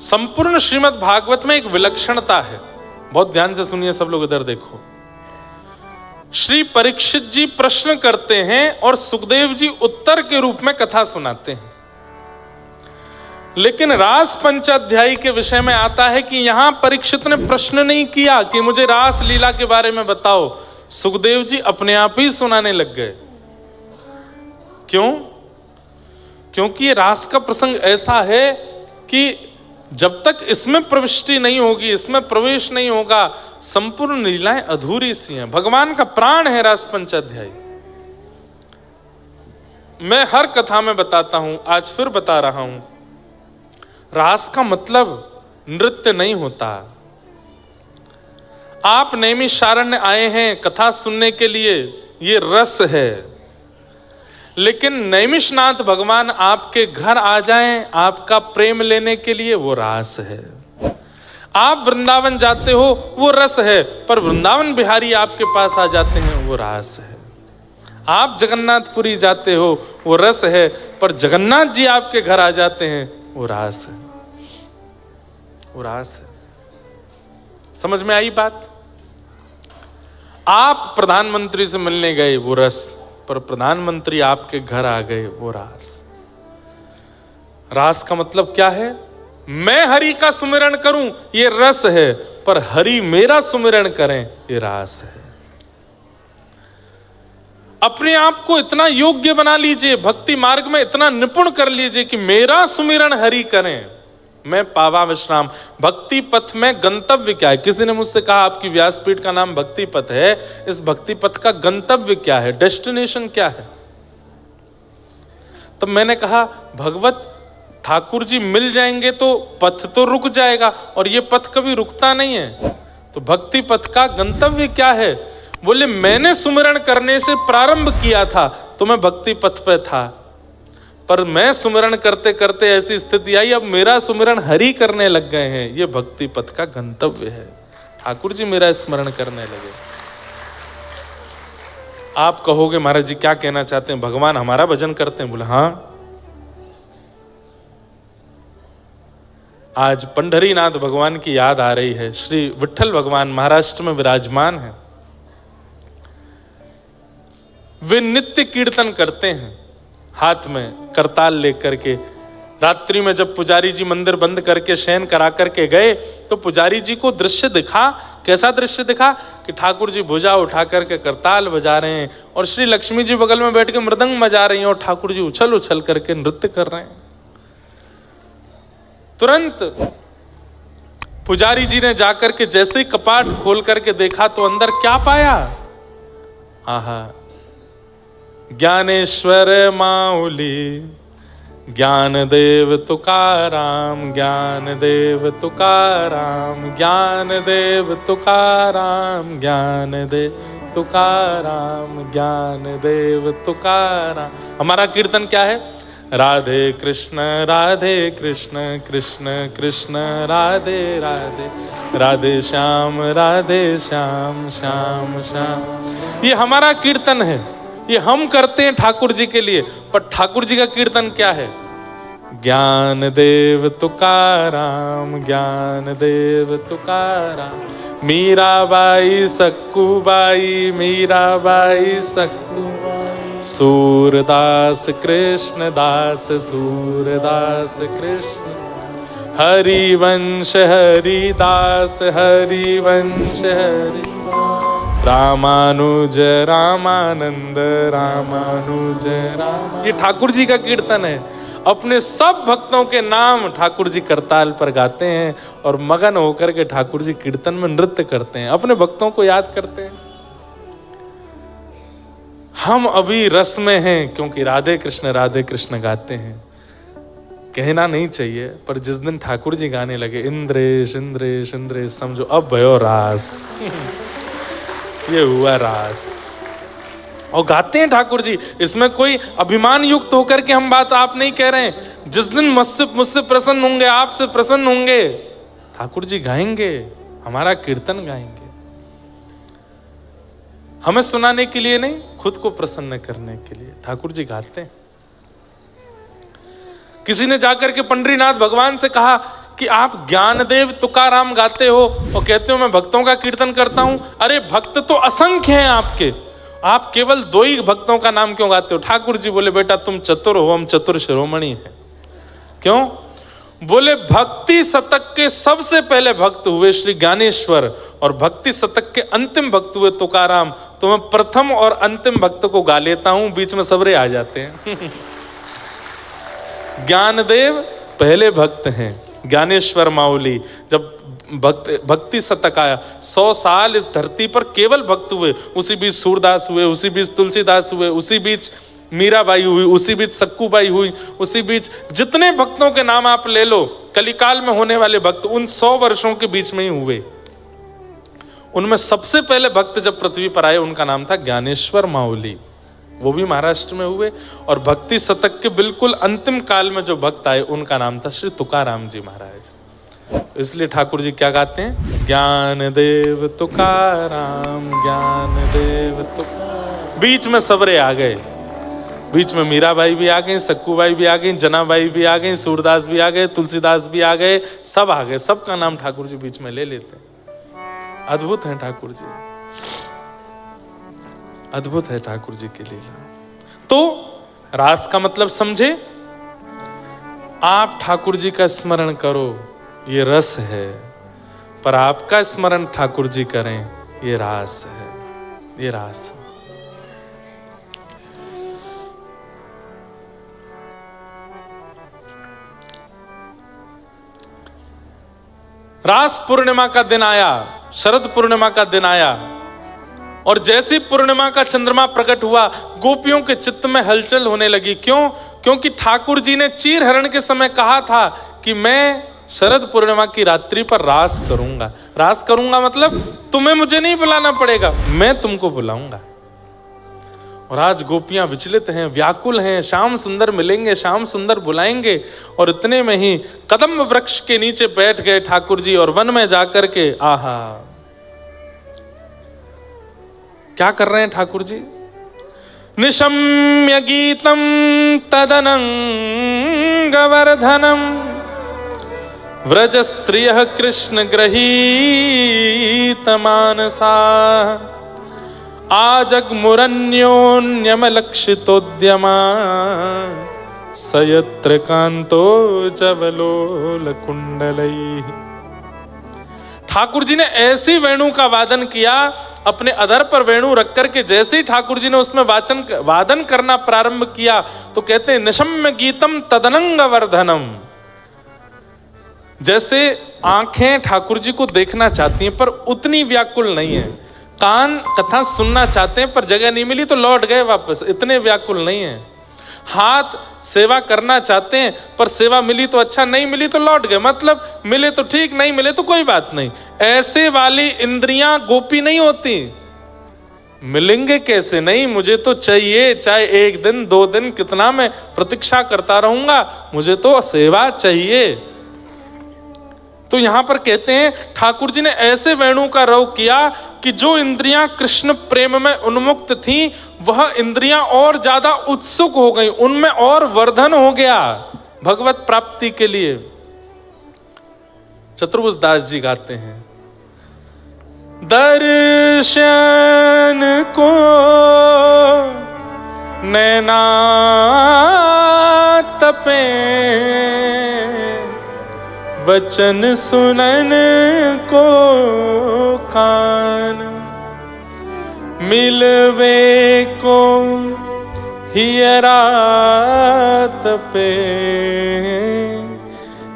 संपूर्ण श्रीमद् भागवत में एक विलक्षणता है, बहुत ध्यान से सुनिए सब लोग, इधर देखो। श्री परीक्षित जी प्रश्न करते हैं और सुखदेव जी उत्तर के रूप में कथा सुनाते हैं। लेकिन रास पंचाध्यायी के विषय में आता है कि यहां परीक्षित ने प्रश्न नहीं किया कि मुझे रास लीला के बारे में बताओ, सुखदेव जी अपने आप ही सुनाने लग गए। क्यों? क्योंकि ये रास का प्रसंग ऐसा है कि जब तक इसमें प्रविष्टि नहीं होगी, इसमें प्रवेश नहीं होगा, संपूर्ण लीलाएं अधूरी सी हैं। भगवान का प्राण है रास पंचाध्यायी। मैं हर कथा में बताता हूं, आज फिर बता रहा हूं, रास का मतलब नृत्य नहीं होता। आप नैमिषारण्य आए हैं कथा सुनने के लिए, ये रस है। लेकिन नैमिषनाथ भगवान आपके घर आ जाएं आपका प्रेम लेने के लिए, वो रास है। आप वृंदावन जाते हो, वो रस है, पर वृंदावन बिहारी आपके पास आ जाते हैं, वो रास है। आप जगन्नाथपुरी जाते हो, वो रस है, पर जगन्नाथ जी आपके घर आ जाते हैं, वो रास है, वो रास है। समझ में आई बात? आप प्रधानमंत्री से मिलने गए, वो रस, पर प्रधानमंत्री आपके घर आ गए, वो रास। रास का मतलब क्या है? मैं हरि का सुमिरन करूं, ये रस है, पर हरि मेरा सुमिरन करें, ये रास है। अपने आप को इतना योग्य बना लीजिए, भक्ति मार्ग में इतना निपुण कर लीजिए कि मेरा सुमिरन हरि करें, मैं पावा विश्राम। भक्ति पथ में गंतव्य क्या है? किसी ने मुझसे कहा आपकी व्यासपीठ का नाम भक्ति पथ है, इस भक्ति पथ का गंतव्य क्या है, डेस्टिनेशन क्या है? तब मैंने कहा भगवत ठाकुर जी मिल जाएंगे तो पथ तो रुक जाएगा, और ये पथ कभी रुकता नहीं है। तो भक्ति पथ का गंतव्य क्या है? बोले मैंने सुमिरन करने से प्रारंभ किया था तो मैं भक्ति पथ पे था, पर मैं सुमिरन करते करते ऐसी स्थिति आई, अब मेरा सुमिरन हरि करने लग गए हैं, ये भक्ति पथ का गंतव्य है। ठाकुर जी मेरा स्मरण करने लगे। आप कहोगे महाराज जी क्या कहना चाहते हैं, भगवान हमारा भजन करते हैं? बोले हाँ। आज पंढरीनाथ भगवान की याद आ रही है। श्री विट्ठल भगवान महाराष्ट्र में विराजमान है। वे नित्य कीर्तन करते हैं, हाथ में करताल लेकर के। रात्रि में जब पुजारी जी मंदिर बंद करके शयन करा करके गए तो पुजारी जी को दृश्य दिखा। कैसा दृश्य दिखा? कि ठाकुर जी भुजा उठा करके करताल बजा रहे हैं और श्री लक्ष्मी जी बगल में बैठ के मृदंग बजा रही हैं और ठाकुर जी उछल उछल करके नृत्य कर रहे हैं। तुरंत पुजारी जी ने जाकर के जैसे ही कपाट खोल करके देखा तो अंदर क्या पाया? आहा, ज्ञानेश्वर माउली, ज्ञान देव तुकाराम, ज्ञान देव तुकाराम, ज्ञान देव तुकाराम, ज्ञान देव तुकाराम, ज्ञान देव तुकाराम। हमारा कीर्तन क्या है? राधे कृष्ण कृष्ण कृष्ण राधे राधे, राधे श्याम श्याम श्याम। ये हमारा कीर्तन है, ये हम करते हैं ठाकुर जी के लिए। पर ठाकुर जी का कीर्तन क्या है? ज्ञान देव तुकाराम, ज्ञान देव तुकाराम। मीराबाई सक्कूबाई, मीराबाई सक्कूबाई, सूरदास कृष्ण दास, सूरदास कृष्ण, हरिवंश हरिदास, हरिवंश हरि, रामानुज रामानंद, रामानुज राम। ये ठाकुर जी का कीर्तन है। अपने सब भक्तों के नाम ठाकुर जी करताल पर गाते हैं और मगन होकर के ठाकुर जी कीर्तन में नृत्य करते हैं, अपने भक्तों को याद करते हैं। हम अभी रस में हैं क्योंकि राधे कृष्ण गाते हैं। कहना नहीं चाहिए, पर जिस दिन ठाकुर जी गाने लगे इंद्रेश इंद्रेश इंद्रेश, समझो अब भयो रास। ये हुआ रास। और गाते हैं ठाकुर जी। इसमें कोई अभिमान युक्त होकर के हम बात आप नहीं कह रहे हैं। जिस दिन मुझसे प्रसन्न होंगे, आपसे प्रसन्न होंगे, ठाकुर जी गाएंगे, हमारा कीर्तन गाएंगे। हमें सुनाने के लिए नहीं, खुद को प्रसन्न करने के लिए ठाकुर जी गाते हैं। किसी ने जाकर के पंढरीनाथ भगवान से कहा, कि आप ज्ञानदेव तुकाराम गाते हो और कहते हो मैं भक्तों का कीर्तन करता हूं। अरे भक्त तो असंख्य हैं आपके, आप केवल 2 ही भक्तों का नाम क्यों गाते हो? ठाकुर जी बोले बेटा तुम चतुर हो, हम चतुर शिरोमणि हैं। क्यों? बोले भक्ति शतक के सबसे पहले भक्त हुए श्री ज्ञानेश्वर और भक्ति शतक के अंतिम भक्त हुए तुकाराम, तो मैं प्रथम और अंतिम भक्त को गा लेता हूं, बीच में सबरे आ जाते हैं। ज्ञानदेव पहले भक्त हैं, ज्ञानेश्वर माउली जब भक्ति शतक आया, 100 साल इस धरती पर केवल भक्त हुए, उसी बीच सूरदास हुए, उसी बीच तुलसीदास हुए, उसी बीच मीराबाई हुई, उसी बीच सक्कूबाई हुई, उसी बीच जितने भक्तों के नाम आप ले लो कलिकाल में होने वाले भक्त उन 100 वर्षों के बीच में ही हुए। उनमें सबसे पहले भक्त जब पृथ्वी पर आए उनका नाम था ज्ञानेश्वर माउली, वो भी महाराष्ट्र में हुए। और भक्ति शतक के बिल्कुल अंतिम काल में जो भक्त आए उनका नाम था श्री तुकाराम जी महाराज। इसलिए ठाकुर जी क्या गाते हैं? ज्ञानदेव तुकाराम, ज्ञानदेव तुकाराम। बीच में सबरे आ गए, बीच में मीराबाई भी आ गई, सक्कूबाई भी आ गई, जनाबाई भी आ गई, सूरदास भी आ गए, तुलसीदास भी आ गए, सब आ गए। सबका नाम ठाकुर जी बीच में ले लेते हैं। अद्भुत है ठाकुर जी, अद्भुत है ठाकुर जी की लीला। तो रास का मतलब समझे, आप ठाकुर जी का स्मरण करो ये रस है, पर आपका स्मरण ठाकुर जी करें ये रास है, ये रास है। रास पूर्णिमा का दिन आया, शरद पूर्णिमा का दिन आया, और जैसी पूर्णिमा का चंद्रमा प्रकट हुआ गोपियों के चित्त में हलचल होने लगी। क्यों? क्योंकि ठाकुर जी ने चीर हरण के समय कहा था कि मैं शरद पूर्णिमा की रात्रि पर रास करूंगा। रास करूंगा मतलब तुम्हें मुझे नहीं बुलाना पड़ेगा, मैं तुमको बुलाऊंगा। और आज गोपियां विचलित हैं, व्याकुल हैं, श्याम सुंदर मिलेंगे, श्याम सुंदर बुलाएंगे। और इतने में ही कदम वृक्ष के नीचे बैठ गए ठाकुर जी और वन में जाकर के आहा क्या कर रहे हैं ठाकुर जी? निशम्य गीतम तदनंगवर्धनम व्रज स्त्रियः कृष्ण गृहीत मानसा आजग्मुरन्योन्यमलक्षितोद्यमा सयत्र कांतो जवलोल कुंडलैः। ठाकुर जी ने ऐसी वेणु का वादन किया, अपने अधर पर वेणु रख करके जैसे ही ठाकुर जी ने उसमें वादन करना प्रारंभ किया तो कहते हैं निशम्य गीतम तदनंग वर्धनम। जैसे आंखें ठाकुर जी को देखना चाहती हैं पर उतनी व्याकुल नहीं है, कान कथा सुनना चाहते हैं पर जगह नहीं मिली तो लौट गए वापस, इतने व्याकुल नहीं है। हाथ सेवा करना चाहते हैं पर सेवा मिली तो अच्छा, नहीं मिली तो लौट गए, मतलब मिले तो ठीक, नहीं मिले तो कोई बात नहीं। ऐसे वाली इंद्रियां गोपी नहीं होती। मिलेंगे कैसे? नहीं, मुझे तो चाहिए, चाहे 1 दिन 2 दिन कितना मैं प्रतीक्षा करता रहूंगा, मुझे तो सेवा चाहिए। तो यहां पर कहते हैं ठाकुर जी ने ऐसे वेणु का रव किया कि जो इंद्रियां कृष्ण प्रेम में उन्मुक्त थीं वह इंद्रियां और ज्यादा उत्सुक हो गई, उनमें और वर्धन हो गया भगवत प्राप्ति के लिए। चतुर्भुज दास जी गाते हैं दर्शन को नैना तपे वचन सुनन को कान मिलवे को हियरा तपे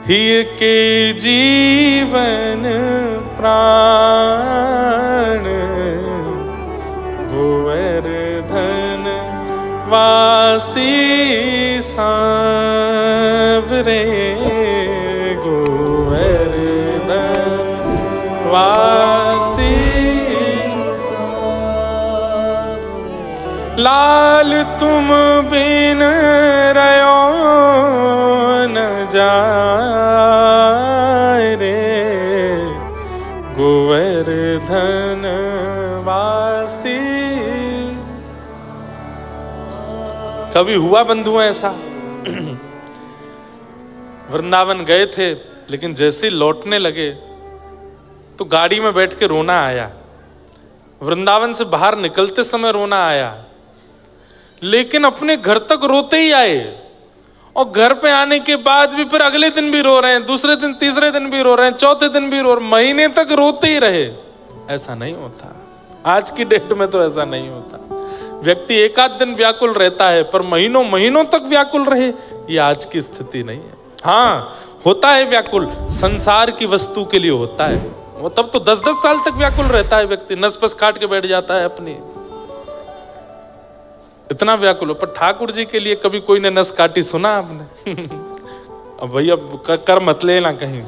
हिय के जीवन प्राण गोवर्धन वासी सांवरे वासी लाल तुम बिन रयो न जाए रे गोवर्धन वासी। कभी हुआ बंधु ऐसा? वृंदावन गए थे, लेकिन जैसे ही लौटने लगे तो गाड़ी में बैठ के रोना आया, वृंदावन से बाहर निकलते समय रोना आया, लेकिन अपने घर तक रोते ही आए, और घर पे आने के बाद भी फिर अगले दिन भी रो रहे हैं, दूसरे दिन तीसरे दिन भी रो रहे हैं, चौथे दिन भी रो रहे, महीने तक रोते ही रहे। ऐसा नहीं होता, आज की डेट में तो ऐसा नहीं होता। व्यक्ति एक आध दिन व्याकुल रहता है, पर महीनों महीनों तक व्याकुल रहे, ये आज की स्थिति नहीं है। हाँ, होता है व्याकुल, संसार की वस्तु के लिए होता है, वो तब तो 10-10 साल तक व्याकुल रहता है व्यक्ति, नस पस काट के बैठ जाता है अपनी, इतना व्याकुल हो। पर ठाकुर जी के लिए कभी कोई ने नस काटी सुना आपने? अब भैया कर मत लेना कहीं,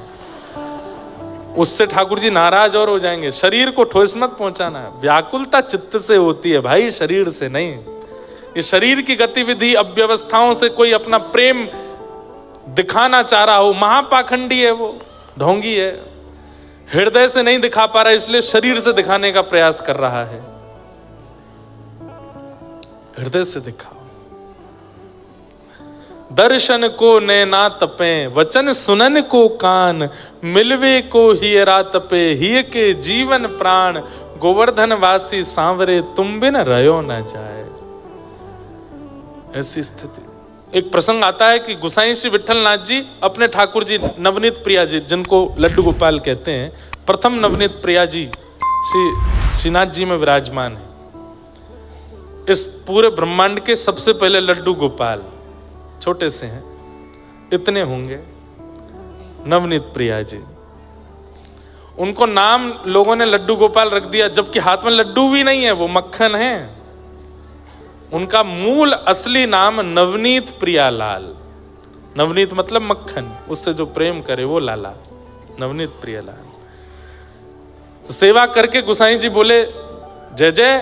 उससे ठाकुर जी नाराज और हो जाएंगे। शरीर को ठोस मत पहुंचाना, व्याकुलता चित्त से होती है भाई, शरीर से नहीं। ये शरीर की गतिविधि अव्यवस्थाओं से कोई अपना प्रेम दिखाना चाह रहा हो, महापाखंडी है वो, ढोंगी है, हृदय से नहीं दिखा पा रहा, इसलिए शरीर से दिखाने का प्रयास कर रहा है। हृदय से दिखाओ। दर्शन को नैना तपे, वचन सुनन को कान, मिलवे को हियरा तपे, हिय के जीवन प्राण, गोवर्धन वासी सांवरे, तुम बिन रहो न जाए। ऐसी स्थिति। एक प्रसंग आता है कि गोसाई श्री विठलनाथ जी अपने ठाकुर जी नवनीत प्रिया जी, जिनको लड्डू गोपाल कहते हैं, प्रथम नवनीत प्रिया जी श्री श्रीनाथ जी में विराजमान है। इस पूरे ब्रह्मांड के सबसे पहले लड्डू गोपाल, छोटे से हैं, इतने होंगे, नवनीत प्रिया जी। उनको नाम लोगों ने लड्डू गोपाल रख दिया, जबकि हाथ में लड्डू भी नहीं है, वो मक्खन है। उनका मूल असली नाम नवनीत प्रियालाल, नवनीत मतलब मक्खन, उससे जो प्रेम करे वो लाला, नवनीत प्रियालाल। तो सेवा करके गोसाई जी बोले, जय जय,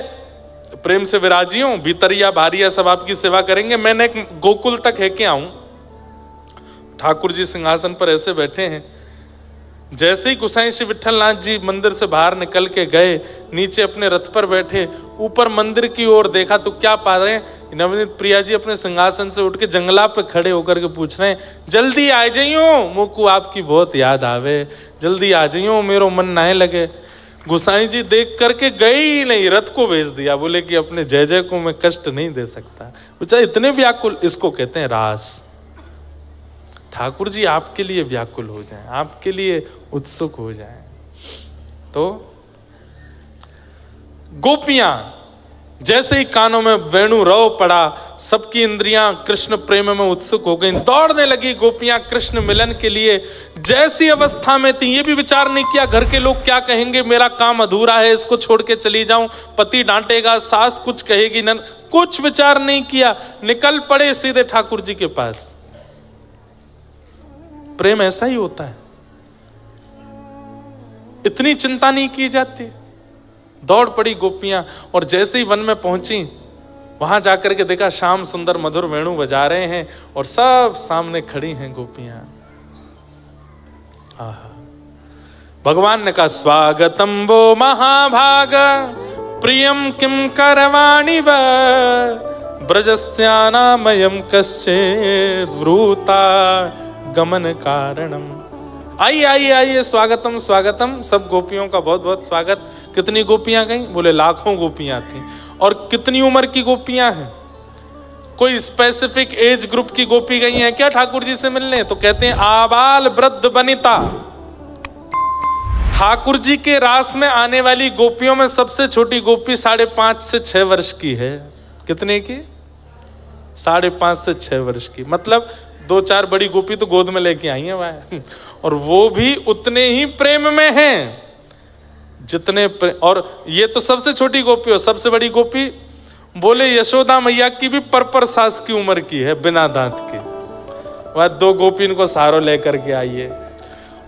प्रेम से विराजियों, भीतरिया बाहरिया सब आपकी सेवा करेंगे, मैंने एक गोकुल तक है के आऊं। ठाकुर जी सिंहासन पर ऐसे बैठे हैं, जैसे ही गोसाई श्री विठलनाथ जी मंदिर से बाहर निकल के गए, नीचे अपने रथ पर बैठे, ऊपर मंदिर की ओर देखा तो क्या पा रहे हैं, नवनीत प्रिया जी अपने सिंहासन से उठ के जंगला पे खड़े होकर के पूछ रहे हैं, जल्दी आ जाइयो, मुझको आपकी बहुत याद आवे, जल्दी आ जाइयो, मेरो मन ना लगे। गोसाई जी देख करके गए ही नहीं, रथ को भेज दिया, बोले कि अपने जय जय को मैं कष्ट नहीं दे सकता। बेचारे इतने व्याकुल, इसको कहते हैं रास। ठाकुर जी आपके लिए व्याकुल हो जाएं, आपके लिए उत्सुक हो जाएं। तो गोपियां जैसे ही कानों में वेणु रव पड़ा, सबकी इंद्रियां कृष्ण प्रेम में उत्सुक हो गई, दौड़ने लगी गोपियां कृष्ण मिलन के लिए। जैसी अवस्था में थी, ये भी विचार नहीं किया घर के लोग क्या कहेंगे, मेरा काम अधूरा है, इसको छोड़ के चली जाऊं, पति डांटेगा, सास कुछ कहेगी, न कुछ विचार नहीं किया, निकल पड़े सीधे ठाकुर जी के पास। प्रेम ऐसा ही होता है, इतनी चिंता नहीं की जाती। दौड़ पड़ी गोपियां, और जैसे ही वन में पहुंची, वहां जाकर के देखा श्याम सुंदर मधुर वेणु बजा रहे हैं, और सब सामने खड़ी हैं गोपियां। आहा, भगवान ने कहा, स्वागतम वो महाभाग, प्रियम किम करवाणि व, ब्रजस्यानामयम कश्चित् व्रूता गमन कारणम। आइए आइए आइए, स्वागतम स्वागतम, सब गोपियों का बहुत बहुत स्वागत। कितनी गोपियां गई? बोले लाखों गोपियां थी। और कितनी उम्र की गोपियां हैं? कोई स्पेसिफिक एज ग्रुप की गोपी गई हैं क्या ठाकुर जी से मिलने? तो कहते हैं आबाल वृद्ध बनिता। ठाकुर जी के रास में आने वाली गोपियों में सबसे छोटी गोपी 5.5 से 6 वर्ष की है। कितने की? 5.5 से 6 वर्ष की। मतलब 2-4 बड़ी गोपी तो गोद में लेके आई हैं वह, और वो भी उतने ही प्रेम में हैं जितने और ये तो सबसे छोटी गोपी हो। सबसे बड़ी गोपी बोले यशोदा मैया की भी पर सास की उम्र की है, बिना दांत की। वह 2 गोपी इनको सहारो लेकर के आई है,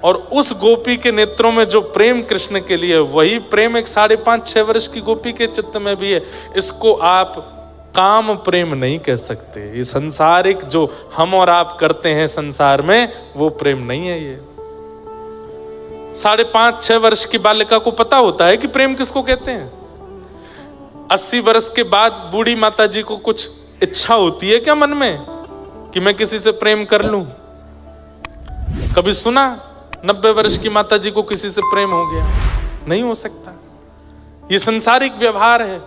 और उस गोपी के नेत्रों में जो प्रेम कृष्ण के लिए, वही प्रेम एक 5.5-6 वर्ष की गोपी के चित्त में भी है। इसको आप काम प्रेम नहीं कह सकते। ये संसारिक जो हम और आप करते हैं संसार में, वो प्रेम नहीं है। ये 5.5-6 वर्ष की बालिका को पता होता है कि प्रेम किसको कहते हैं। 80 वर्ष के बाद बूढ़ी माता जी को कुछ इच्छा होती है क्या मन में कि मैं किसी से प्रेम कर लूं? कभी सुना? 90 वर्ष की माता जी को किसी से प्रेम हो गया, नहीं हो सकता। ये संसारिक व्यवहार है।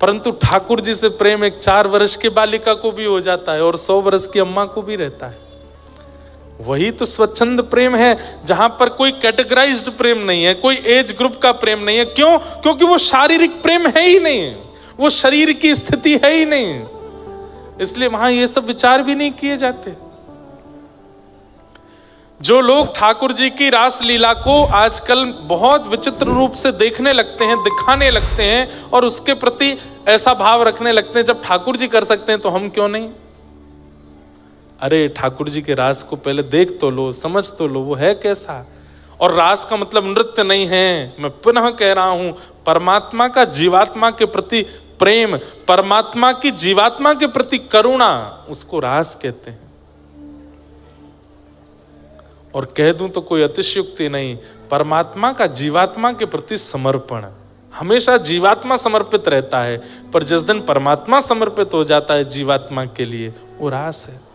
परंतु ठाकुर जी से प्रेम एक 4 वर्ष की बालिका को भी हो जाता है और 100 वर्ष की अम्मा को भी रहता है। वही तो स्वच्छंद प्रेम है, जहां पर कोई कैटेगराइज्ड प्रेम नहीं है, कोई एज ग्रुप का प्रेम नहीं है। क्यों? क्योंकि वो शारीरिक प्रेम है ही नहीं, वो शरीर की स्थिति है ही नहीं, इसलिए वहां ये सब विचार भी नहीं किए जाते। जो लोग ठाकुर जी की रास लीला को आजकल बहुत विचित्र रूप से देखने लगते हैं, दिखाने लगते हैं और उसके प्रति ऐसा भाव रखने लगते हैं, जब ठाकुर जी कर सकते हैं तो हम क्यों नहीं? अरे ठाकुर जी के रास को पहले देख तो लो, समझ तो लो, वो है कैसा। और रास का मतलब नृत्य नहीं है। मैं पुनः कह रहा हूं, परमात्मा का जीवात्मा के प्रति प्रेम, परमात्मा की जीवात्मा के प्रति करुणा, उसको रास कहते हैं। और कह दूं तो कोई अतिशयोक्ति नहीं, परमात्मा का जीवात्मा के प्रति समर्पण। हमेशा जीवात्मा समर्पित रहता है, पर जिस दिन परमात्मा समर्पित हो जाता है जीवात्मा के लिए, वो रास है।